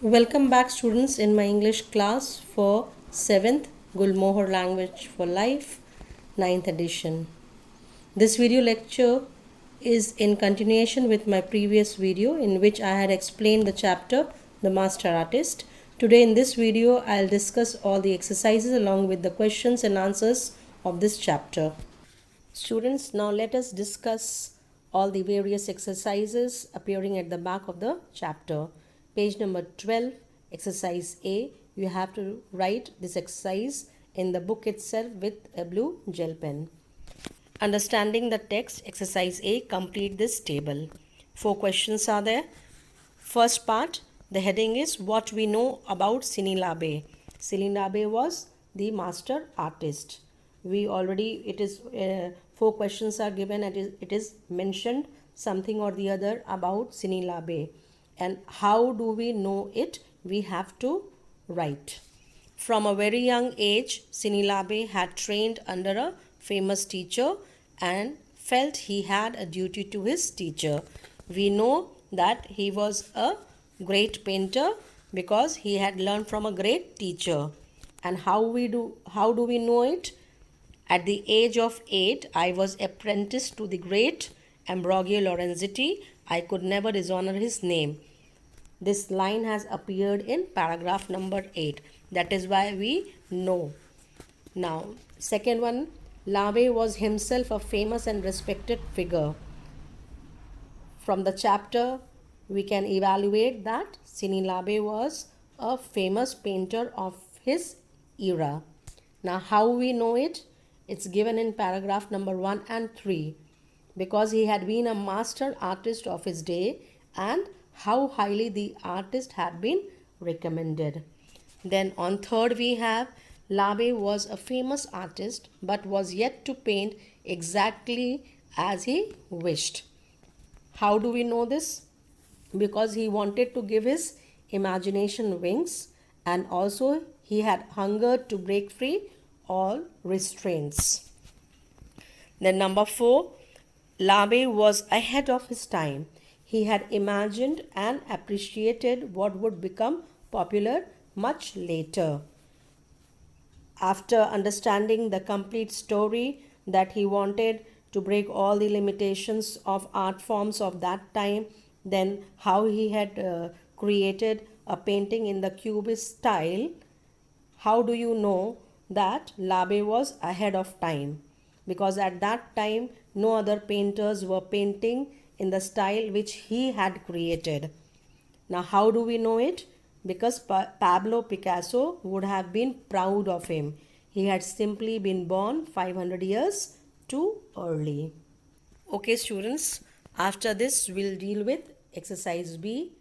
Welcome back, students, in my English class for 7th Gulmohar Language for Life, ninth edition. This video lecture is in continuation with my previous video in which I had explained the chapter The Master Artist. Today in this video, I'll discuss all the exercises along with the questions and answers of this chapter. Students, now let us discuss all the various exercises appearing at the back of the chapter. Page number 12, exercise A. You have to write this exercise in the book itself with a blue gel pen. Understanding the text, exercise A, complete this table. 4 questions are there. First part, the heading is what we know about Cine Labe. Cine Labe was the master artist. We already, it is 4 questions are given and it is mentioned something or the other about Cine Labe. And how do we know it? We have to write. From a very young age, Cine Labe had trained under a famous teacher and felt he had a duty to his teacher. We know that he was a great painter because he had learned from a great teacher. And how do we know it? At the age of 8, I was apprenticed to the great Ambrogio Lorenzetti. I could never dishonor his name. This line has appeared in paragraph number 8. That is why we know. Now, second one, Labe was himself a famous and respected figure. From the chapter, we can evaluate that Cine Labe was a famous painter of his era. Now, how we know it? It's given in paragraph number 1 and 3. Because he had been a master artist of his day and how highly the artist had been recommended. Then on third we have Labe was a famous artist but was yet to paint exactly as he wished. How do we know this? Because he wanted to give his imagination wings and also he had hungered to break free all restraints. Then number 4, Labe was ahead of his time. He had imagined and appreciated what would become popular much later. After understanding the complete story that he wanted to break all the limitations of art forms of that time, then how he had created a painting in the Cubist style, how do you know that Labe was ahead of time? Because at that time, no other painters were painting in the style which he had created. Now, how do we know it? Because Pablo Picasso would have been proud of him. He had simply been born 500 years too early. Okay, students, after this, we'll deal with exercise B,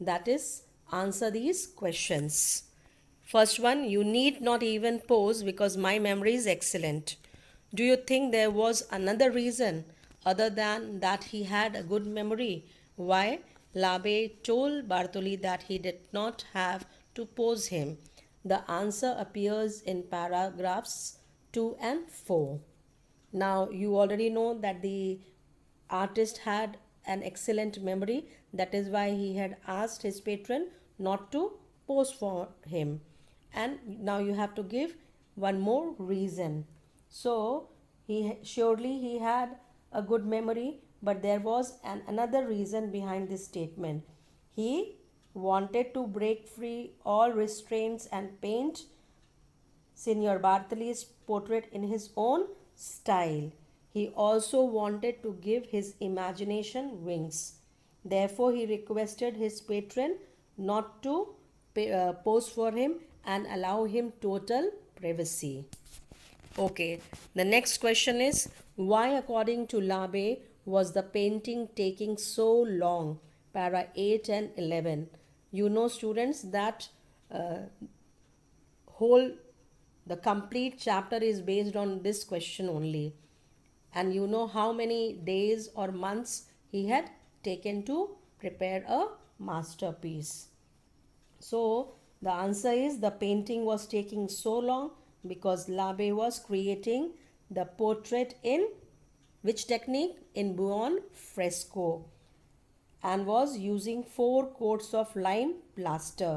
that is, answer these questions. First one, you need not even pose because my memory is excellent. Do you think there was another reason other than that he had a good memory why Labe told Bartoli that he did not have to pose him? The answer appears in paragraphs 2 and 4. Now, you already know that the artist had an excellent memory. That is why he had asked his patron not to pose for him. And now you have to give one more reason. So, surely he had a good memory, but there was another reason behind this statement. He wanted to break free all restraints and paint Signor Bartoli's portrait in his own style. He also wanted to give his imagination wings. Therefore, he requested his patron not to pose for him and allow him total privacy. Okay, the next question is why, according to Labe, was the painting taking so long? Para 8 and 11. You know, students, that whole the complete chapter is based on this question only. And you know how many days or months he had taken to prepare a masterpiece. So the answer is the painting was taking so long because Labe was creating the portrait in which technique? In buon fresco. and was using 4 coats of lime plaster.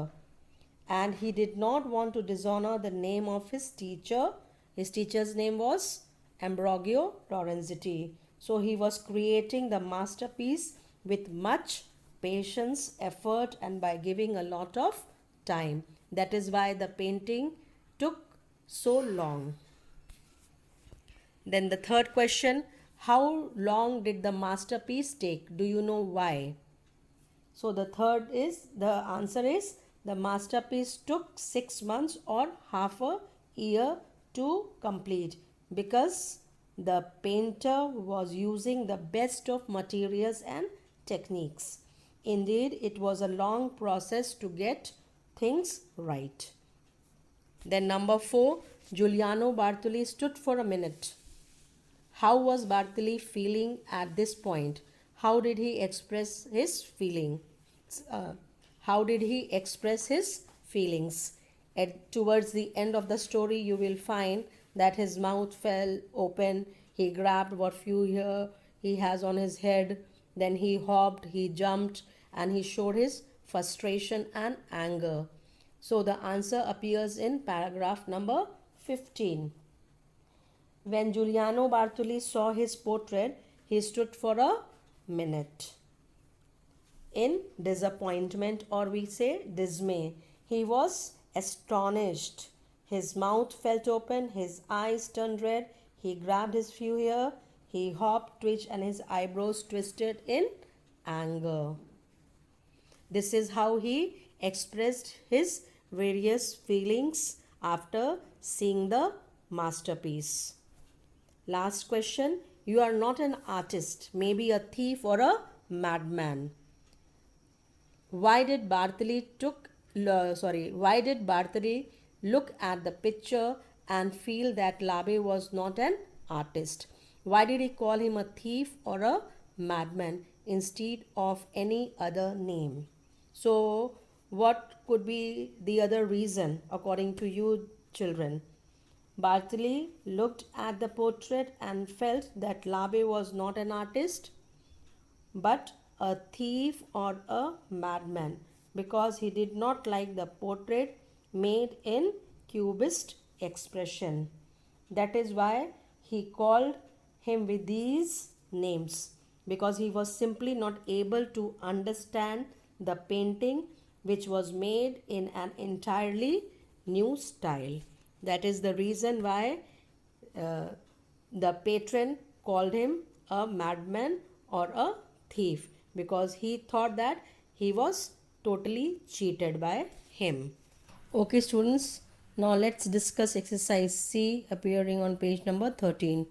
And he did not want to dishonor the name of his teacher. His teacher's name was Ambrogio Lorenzetti. So he was creating the masterpiece with much patience, effort, and by giving a lot of time. That is why the painting took so long. Then the third question, how long did the masterpiece take? Do you know why? So the answer is the masterpiece took 6 months or half a year to complete because the painter was using the best of materials and techniques. Indeed, it was a long process to get things right. Then number 4, Giuliano Bartoli stood for a minute. How was Bartoli feeling at this point? How did he express his feeling? How did he express his feelings? Towards the end of the story, you will find that his mouth fell open. He grabbed what few hair he has on his head. Then he hopped, he jumped, and he showed his frustration and anger. So the answer appears in paragraph number 15. When Giuliano Bartoli saw his portrait, he stood for a minute in disappointment, or we say dismay. He was astonished. His mouth felt open, his eyes turned red, he grabbed his few hair, he hopped, twitched, and his eyebrows twisted in anger. This is how he expressed his various feelings after seeing the masterpiece. Last question. You are not an artist, maybe a thief or a madman. Why did Bartoli look at the picture and feel that Labe was not an artist? Why did he call him a thief or a madman instead of any other name? So, what could be the other reason according to you, children? Bartoli looked at the portrait and felt that Labe was not an artist but a thief or a madman because he did not like the portrait made in cubist expression. That is why he called him with these names, because he was simply not able to understand the painting which was made in an entirely new style. That is the reason why the patron called him a madman or a thief, because he thought that he was totally cheated by him. Okay, students, now let's discuss exercise C appearing on page number 13.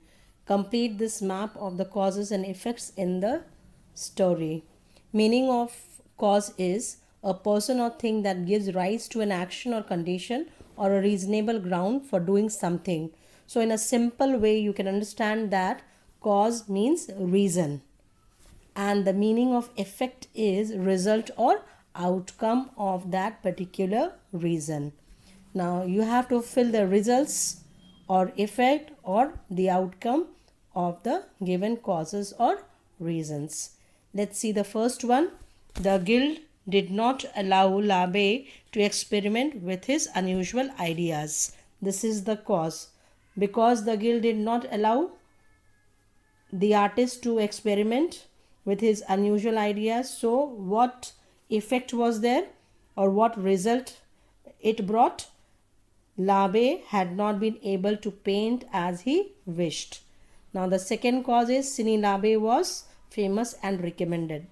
Complete this map of the causes and effects in the story. Meaning of cause is a person or thing that gives rise to an action or condition or a reasonable ground for doing something. So in a simple way, you can understand that cause means reason, and the meaning of effect is result or outcome of that particular reason. Now you have to fill the results or effect or the outcome of the given causes or reasons. Let's see the first one. The guild did not allow Labe to experiment with his unusual ideas. This is the cause. Because the guild did not allow the artist to experiment with his unusual ideas, so what effect was there or what result it brought? Labe had not been able to paint as he wished. Now the second cause is Cine Labe was famous and recommended.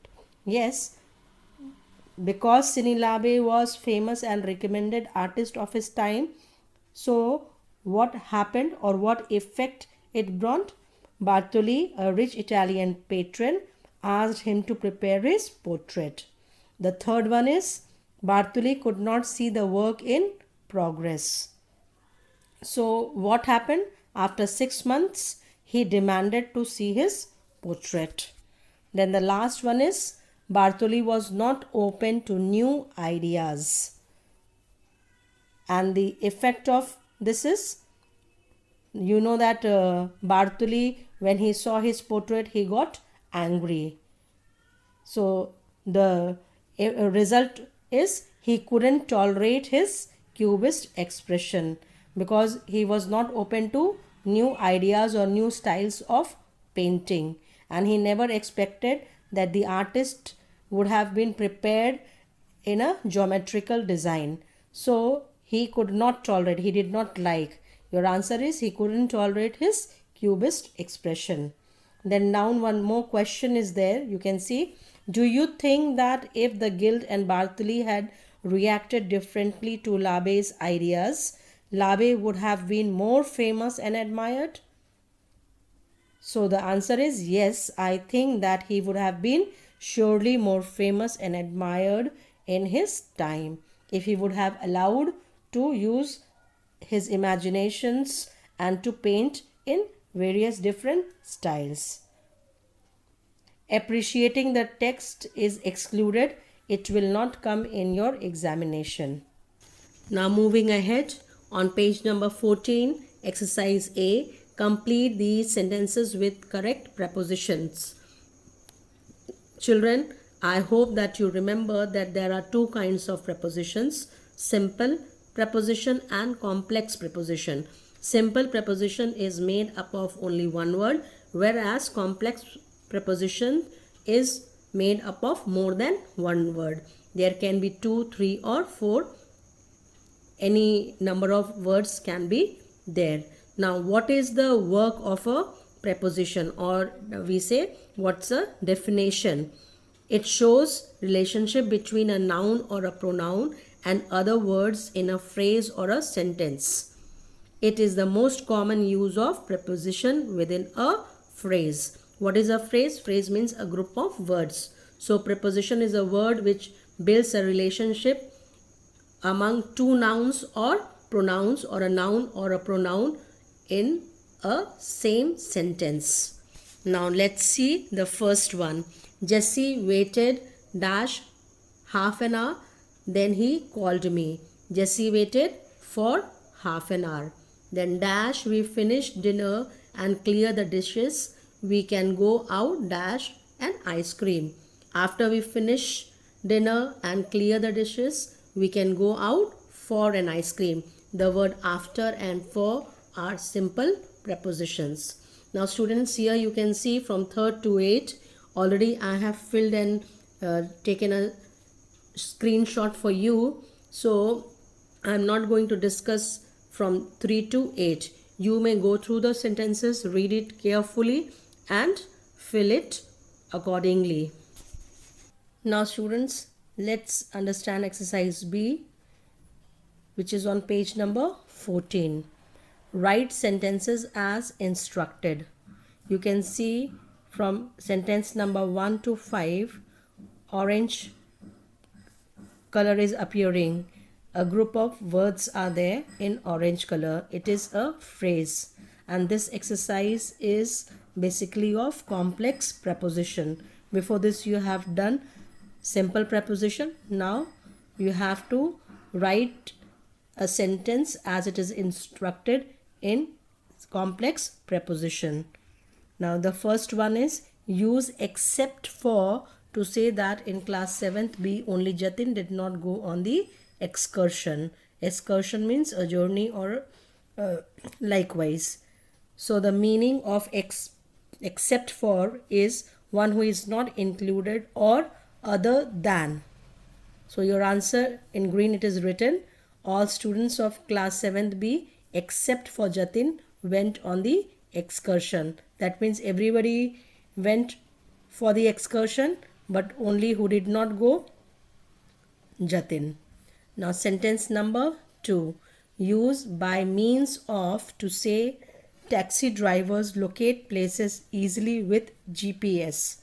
Yes, because Cine Labe was famous and recommended artist of his time, so what happened or what effect it brought? Bartoli, a rich Italian patron, asked him to prepare his portrait. The third one is Bartoli could not see the work in progress. So what happened? After 6 months, he demanded to see his portrait. Then the last one is Bartoli was not open to new ideas. And the effect of this is, you know that Bartoli, when he saw his portrait, he got angry. So the result is he couldn't tolerate his cubist expression because he was not open to new ideas or new styles of painting, and he never expected that the artist would have been prepared in a geometrical design. So he could not tolerate, he did not like. Your answer is he couldn't tolerate his cubist expression. Then down one more question is there. You can see, do you think that if the Guild and Bartholdi had reacted differently to Labbé's ideas, Labbé would have been more famous and admired? So the answer is yes. I think that he would have been surely more famous and admired in his time if he would have allowed to use his imaginations and to paint in various different styles. Appreciating the text is excluded. It will not come in your examination. Now moving ahead, on page number 14, exercise A, complete these sentences with correct prepositions. Children, I hope that you remember that there are two kinds of prepositions: simple preposition and complex preposition. Simple preposition is made up of only one word, whereas complex preposition is made up of more than one word. There can be 2, 3 or 4. Any number of words can be there. Now, what is the work of a preposition, or we say what's a definition? It shows relationship between a noun or a pronoun and other words in a phrase or a sentence. It is the most common use of preposition within a phrase. What is a phrase? Phrase means a group of words. So preposition is a word which builds a relationship among two nouns or pronouns, or a noun or a pronoun in a same sentence. Now let's see the first one. Jesse waited dash half an hour, then he called me. Jesse waited for half an hour. Then dash, we finished dinner and clear the dishes. We can go out dash and ice cream. After we finish dinner and clear the dishes, we can go out for an ice cream. The word after and for are simple prepositions. Now students, here you can see from 3rd to 8th, already I have filled and taken a screenshot for you. So I am not going to discuss from 3 to 8. You may go through the sentences, read it carefully and fill it accordingly. Now students, let's understand exercise B, which is on page number 14. Write sentences as instructed. You can see from sentence number 1 to 5, orange color is appearing. A group of words are there in orange color. It is a phrase, and this exercise is basically of complex preposition. Before this you have done simple preposition. Now you have to write a sentence as it is instructed in complex preposition. Now the first one is use except for to say that in class 7th B only Jatin did not go on the excursion. Excursion means a journey or likewise. So the meaning of except for is one who is not included or other than. So your answer in green, it is written, all students of class 7th B except for Jatin went on the excursion. That means everybody went for the excursion, but only who did not go? Jatin. Now sentence number 2. Use by means of to say taxi drivers locate places easily with GPS.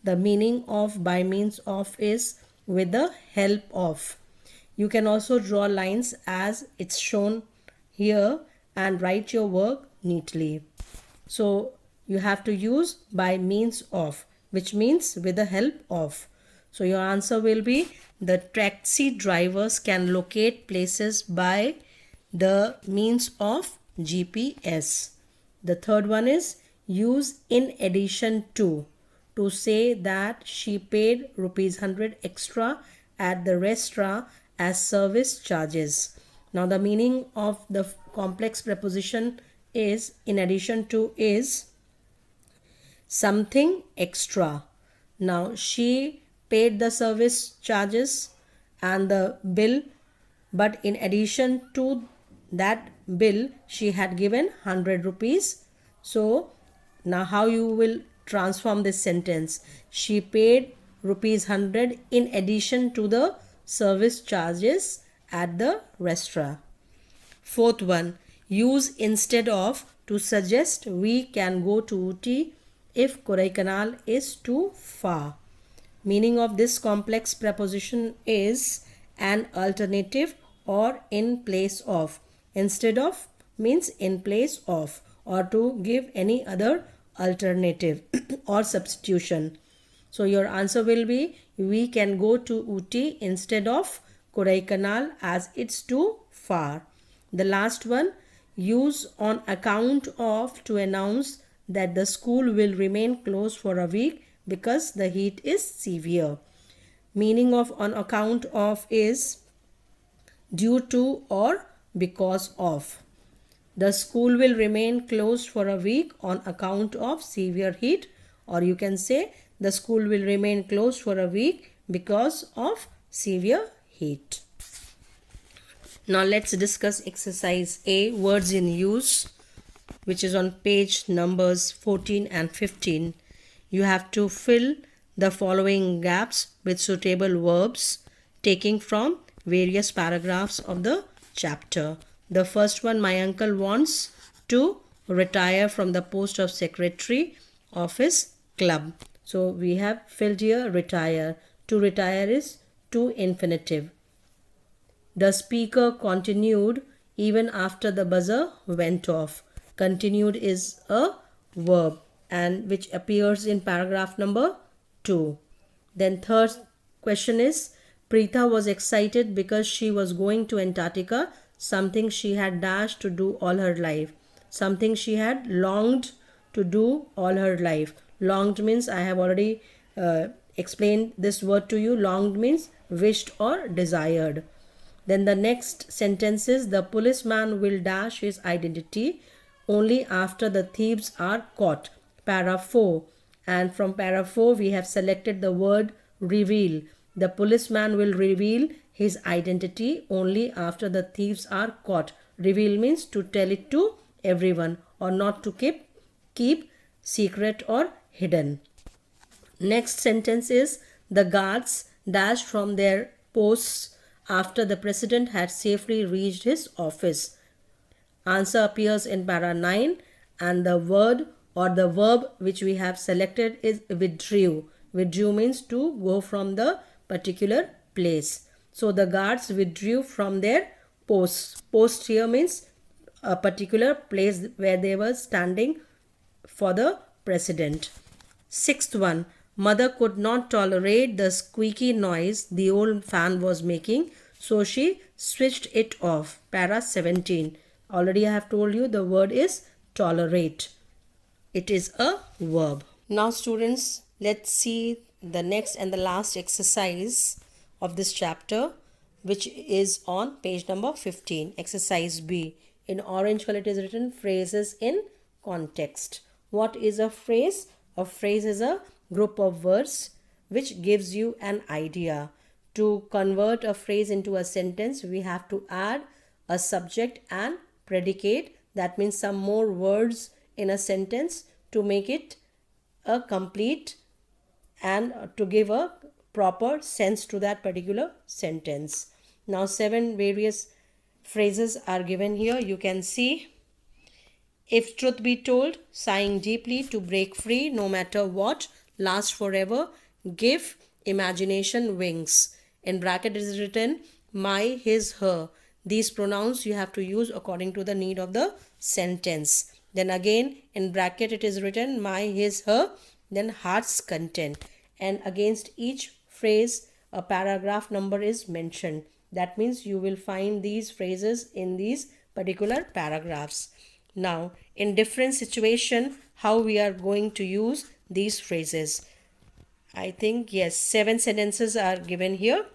The meaning of by means of is with the help of. You can also draw lines as it's shown here and write your work neatly. So you have to use by means of, which means with the help of. So your answer will be the taxi drivers can locate places by the means of GPS. The third one is use in addition to. to say that she paid rupees 100 extra at the restaurant as service charges. Now the meaning of the complex preposition is in addition to is something extra. Now she paid the service charges and the bill, but in addition to that bill she had given 100 rupees. So now how you will transform this sentence? She paid rupees 100 in addition to the service charges at the restaurant. Fourth one, use instead of to suggest we can go to Ooty if Kodaikanal is too far. Meaning of this complex preposition is an alternative or in place of. Instead of means in place of, or to give any other alternative or substitution. So your answer will be we can go to Ooty instead of Kodaikanal as it's too far. The last one, use on account of to announce that the school will remain closed for a week because the heat is severe. Meaning of on account of is due to or because of. The school will remain closed for a week on account of severe heat, or you can say the school will remain closed for a week because of severe heat. Now let's discuss exercise A, words in use, which is on page numbers 14 and 15. You have to fill the following gaps with suitable verbs taking from various paragraphs of the chapter. The first one, my uncle wants to retire from the post of secretary of his club. So we have filled here retire. To retire is to infinitive. The speaker continued even after the buzzer went off. Continued is a verb and which appears in paragraph number 2. Then third question is, Preetha was excited because she was going to Antarctica, something she had dashed to do all her life. Something she had longed to do all her life. Longed means I have already explained this word to you. Longed means wished or desired. Then the next sentence is, the policeman will dash his identity only after the thieves are caught. Para 4. And from para 4 we have selected the word reveal. The policeman will reveal his identity only after the thieves are caught. Reveal means to tell it to everyone or not to keep secret or hidden. Next sentence is, the guards dashed from their posts after the president had safely reached his office. Answer appears in para 9 and the word or the verb which we have selected is withdrew. Withdrew means to go from the particular place. So the guards withdrew from their posts. Post here means a particular place where they were standing for the president. Sixth one, mother could not tolerate the squeaky noise the old fan was making, so she switched it off. Para 17. Already I have told you the word is tolerate. It is a verb. Now students, let's see the next and the last exercise of this chapter, which is on page number 15. Exercise B. In orange color it is written phrases in context. What is a phrase? A phrase is a group of words which gives you an idea. To convert a phrase into a sentence, we have to add a subject and predicate. That means some more words in a sentence to make it a complete and to give a proper sense to that particular sentence. Now 7 various phrases are given here. You can see, if truth be told, sighing deeply to break free no matter what, last forever, give imagination wings. In bracket it is written my, his, her. These pronouns you have to use according to the need of the sentence. Then again in bracket it is written my, his, her, then heart's content. And against each phrase a paragraph number is mentioned. That means you will find these phrases in these particular paragraphs. Now in different situation how we are going to use these phrases. I think yes, 7 sentences are given here.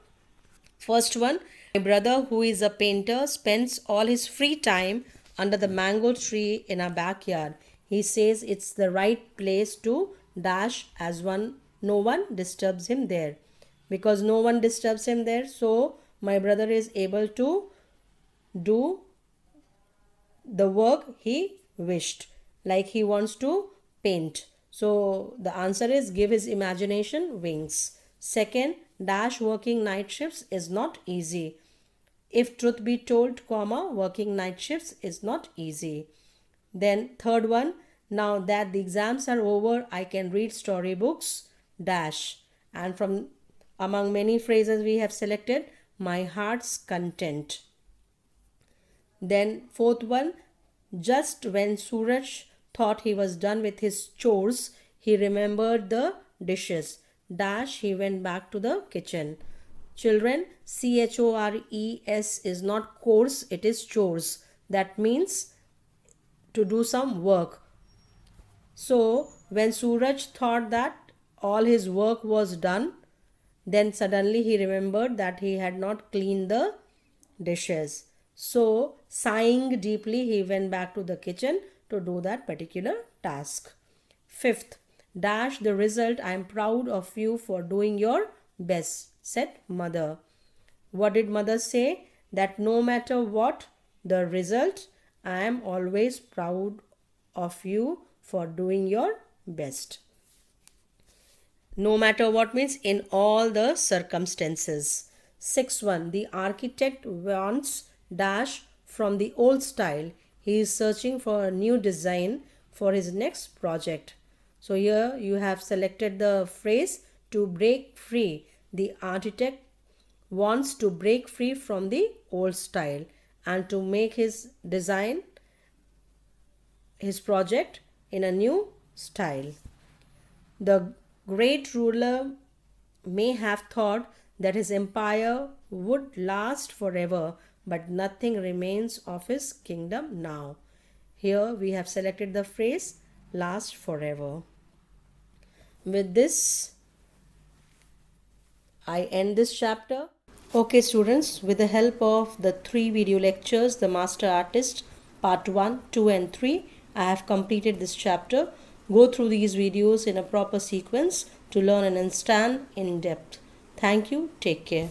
First one, my brother, who is a painter, spends all his free time under the mango tree in our backyard. He says it's the right place to dash as no one disturbs him there. Because no one disturbs him there, so my brother is able to do the work he wished, like he wants to paint. So the answer is give his imagination wings. Second, dash working night shifts is not easy. If truth be told, comma, working night shifts is not easy. Then third one, now that the exams are over, I can read storybooks, dash. And from among many phrases we have selected, my heart's content. Then fourth one, just when Suraj thought he was done with his chores, he remembered the dishes. Dash, he went back to the kitchen. Children, chores is not course, it is chores. That means to do some work. So when Suraj thought that all his work was done, then suddenly he remembered that he had not cleaned the dishes. So, sighing deeply, he went back to the kitchen to do that particular task. Fifth, dash the result. I am proud of you for doing your best, said mother. What did mother say? That no matter what the result, I am always proud of you for doing your best. No matter what means in all the circumstances. Sixth one, the architect wants dash from the old style. He is searching for a new design for his next project. So here you have selected the phrase to break free. The architect wants to break free from the old style and to make his design, his project in a new style. The great ruler may have thought that his empire would last forever, but nothing remains of his kingdom now. Here we have selected the phrase last forever. With this, I end this chapter. Okay, students, with the help of the 3 video lectures, The Master Artist, Part 1, 2, and 3, I have completed this chapter. Go through these videos in a proper sequence to learn and understand in depth. Thank you. Take care.